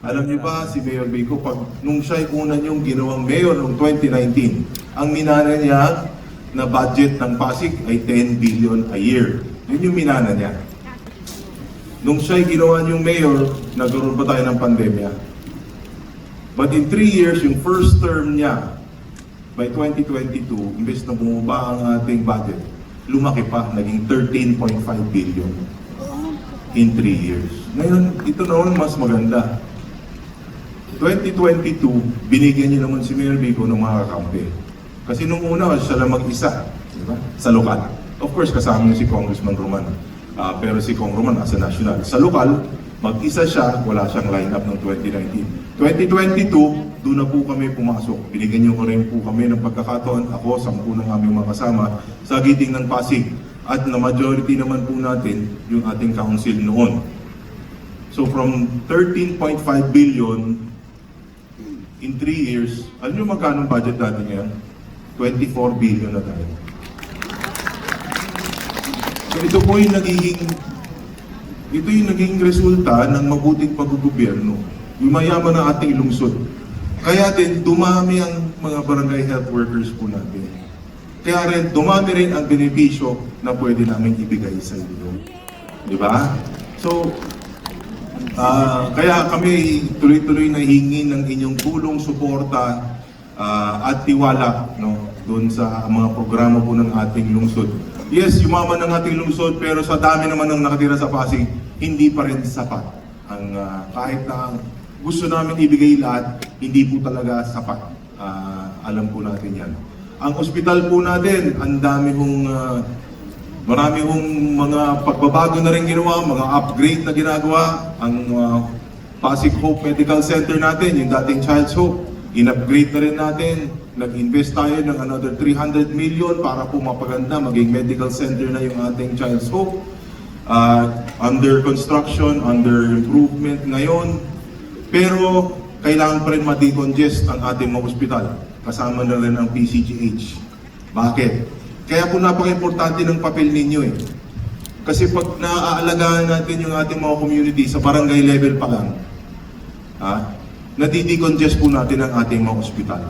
Alam niyo ba si Mayor Vico, nung siya'y una niyong ginawang mayor noong 2019, ang minana niya na budget ng Pasig ay 10 billion a year. Yun yung minana niya. Nung siya'y ginawa niyong mayor, nagkaroon pa tayo ng pandemya. But in 3 years, yung first term niya, by 2022, imbes na bumaba ang ating budget, lumaki pa, naging 13.5 billion in 3 years. Ngayon, ito naman mas maganda. 2022, binigyan niyo naman si Mayor Vico ng mga kakampi. Kasi nung una, siya lang mag-isa, di ba? Sa lokal. Of course, kasama niyo si Congressman Roman. Pero si Cong Roman as a national. Sa lokal, mag-isa siya, wala siyang lineup ng 2019. 2022, doon na po kami pumasok. Binigyan niyo ko rin po kami ng pagkakataon, ako, 10 ng aming mga kasama, sa giting ng Pasig. At na majority naman po natin, yung ating council noon. So from 13.5 billion, in 3 years, alam nyo magkano budget natin ngayon? 24 billion na tayo. So ito po yung naging resulta ng mabuting paggugobyerno. Yumayaman ang ating lungsod. Kaya din, dumami ang mga barangay health workers po natin. Kaya rin, dumami rin ang benepisyo na pwede namin ibigay sa inyo. Di ba? So, kaya kami tuloy-tuloy na hingi ng inyong tulong, suporta at tiwala, no, doon sa mga programa po ng ating lungsod. Yes, yumaman ang ating lungsod, pero sa dami naman ng nakatira sa Pasig, hindi pa rin sapat. Kahit na gusto namin ibigay lahat, hindi po talaga sapat. Alam po natin yan. Ang ospital po natin, ang dami hong marami hong mga pagbabago na rin ginawa, mga upgrade na ginagawa. Ang Pasig Hope Medical Center natin, yung dating Child's Hope, in-upgrade na rin natin. Nag-invest tayo ng another 300 million para po mapaganda, maging medical center na yung ating Child's Hope. Under construction, under improvement ngayon. Pero kailangan pa rin ma-decongest ang ating mga ospital. Kasama na rin ang PCGH. Bakit? Kaya po napaka-importante ng papel ninyo eh. Kasi pag naaalagaan natin yung ating mga community sa barangay level pa lang, nadidecongest po natin ang ating mga ospital.